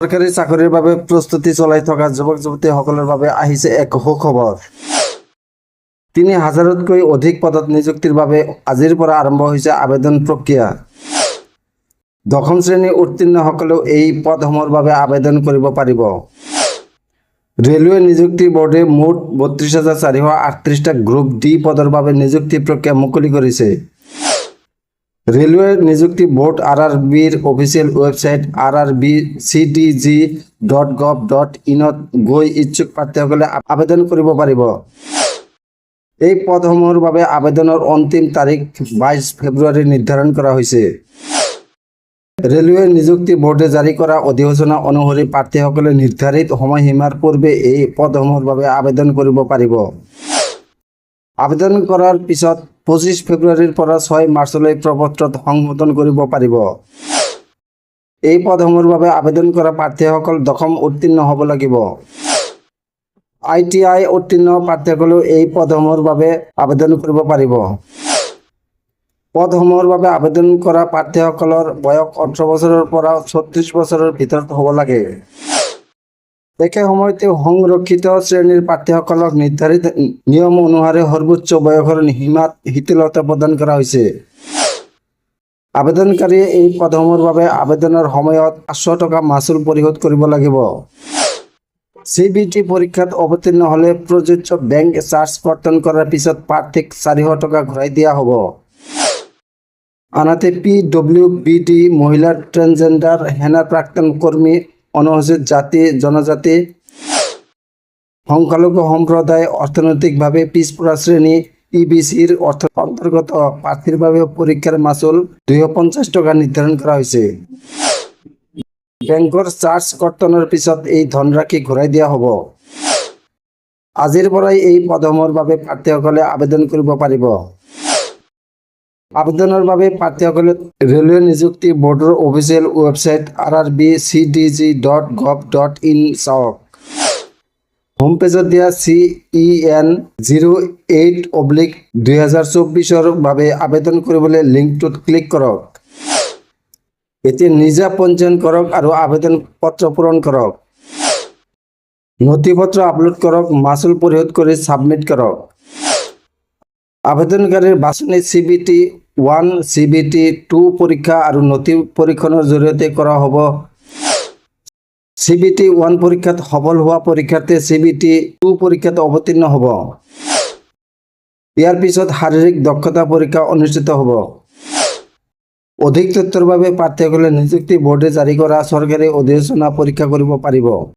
সৰকাৰি চাকৰিৰ বাবে প্ৰস্তুতি চলাই থকা যুৱক যুৱতীসকলৰ বাবে আহিছে এক সুখবৰ। ৩,০০০তকৈ অধিক পদত নিযুক্তিৰ বাবে আজিৰ পৰা আৰম্ভ হৈছে আবেদন প্ৰক্ৰিয়া। দশম শ্ৰেণী উত্তীৰ্ণসকলেও এই পদসমূহৰ বাবে আবেদন কৰিব পাৰিব। ৰেলৱে নিযুক্তি বোৰ্ডে মুঠ ৩২,৪৩৮টা গ্ৰুপ ডি পদৰ বাবে নিযুক্তি প্ৰক্ৰিয়া মুকলি কৰিছে। ৰেলৱে নিযুক্তি বোৰ্ড RRBৰ অফিচিয়েল ৱেবছাইট rrbcdg.gov.in ত গৈ ইচ্ছুক প্ৰাৰ্থীসকলে আবেদন কৰিব পাৰিব। এই পদসমূহৰ বাবে আবেদনৰ অন্তিম তাৰিখ 22 ফেব্ৰুৱাৰী নিৰ্ধাৰণ কৰা হৈছে। ৰেলৱে নিযুক্তি বোৰ্ডে জাৰি কৰা অধিসূচনা অনুসৰি প্ৰাৰ্থীসকলে নিৰ্ধাৰিত সময়সীমাৰ পূৰ্বে এই পদসমূহৰ বাবে আবেদন কৰিব পাৰিব। আবেদন কৰাৰ পিছত 25 ফেব্ৰুৱাৰীৰ পৰা 6 মাৰ্চলৈ প্ৰপত্ৰত সংশোধন কৰিব পাৰিব। এই পদসমূহৰ বাবে আবেদন কৰা প্ৰাৰ্থীসকল দশম উত্তীৰ্ণ হ'ব লাগিব। ITI উত্তীৰ্ণ প্ৰাৰ্থীসকলেও এই পদসমূহৰ বাবে আবেদন কৰিব পাৰিব। পদসমূহৰ বাবে আবেদন কৰা প্ৰাৰ্থীসকলৰ বয়স 18 বছৰৰ পৰা 36 বছৰৰ ভিতৰত হ'ব লাগে। একে সময়তে সংৰক্ষিত শ্ৰেণীৰ প্ৰাৰ্থীসকলক নিৰ্ধাৰিত নিয়ম অনুসাৰে সৰ্বোচ্চ বয়সৰ সীমাত শিথিলতা প্ৰদান কৰা হৈছে। আবেদনকাৰীয়ে এই পদসমূহৰ বাবে আবেদনৰ সময়ত 500 টকা মাচুল পৰিশোধ কৰিব লাগিব। CBT পৰীক্ষাত অৱতীৰ্ণ হ'লে প্ৰযোজ্য বেংক চাৰ্জ কৰ্তন কৰাৰ পিছত প্ৰাৰ্থীক 400 টকা ঘূৰাই দিয়া হ'ব। আনহাতে PWBD মহিলা ট্ৰেন্সজেণ্ডাৰ সেনাৰ প্ৰাক্তন কৰ্মী অনুসূচিত জাতি জনজাতি সংখ্যালঘু সম্প্ৰদায় অৰ্থনৈতিকভাৱে পিছপৰা শ্ৰেণী EBCৰ অন্তৰ্গত প্ৰাৰ্থীৰ বাবে পৰীক্ষাৰ মাচুল 250 টকা নিৰ্ধাৰণ কৰা হৈছে। বেংকৰ চাৰ্জ কৰ্তনৰ পিছত এই ধনৰাশি ঘূৰাই দিয়া হ'ব। আজিৰ পৰাই এই পদসমূহৰ বাবে প্ৰাৰ্থীসকলে আবেদন কৰিব পাৰিব। আবেদনৰ বাবে প্ৰাৰ্থীসকলে ৰেলৱে নিযুক্তি বোৰ্ডৰ অফিচিয়েল ৱেবছাইট rrbcdg.gov.in চাওক। হোম পেজত দিয়া CEN 08/2024ৰ বাবে আবেদন কৰিবলৈ লিংকটোত ক্লিক কৰক। এতিয়া নিজা পঞ্জীয়ন কৰক আৰু আবেদন পত্ৰ পূৰণ কৰক। নথিপত্ৰ আপলোড কৰক, মাচুল পৰিশোধ কৰি ছাবমিট কৰক। আবেদনকাৰীৰ বাছনি CBT 1, CBT 2 পৰীক্ষা আৰু নথি পৰীক্ষণৰ জৰিয়তে কৰা হ'ব। CBT 1 পৰীক্ষাত সফল হোৱা পৰীক্ষাৰ্থীয়ে CBT 2 পৰীক্ষাত অৱতীৰ্ণ হ'ব। ইয়াৰ পিছত শাৰীৰিক দক্ষতা পৰীক্ষা অনুষ্ঠিত হ'ব। অধিক তথ্যৰ বাবে প্ৰাৰ্থীসকলে নিযুক্তি বোৰ্ডে জাৰি কৰা চৰকাৰী অধিসূচনা পৰীক্ষা কৰিব পাৰিব।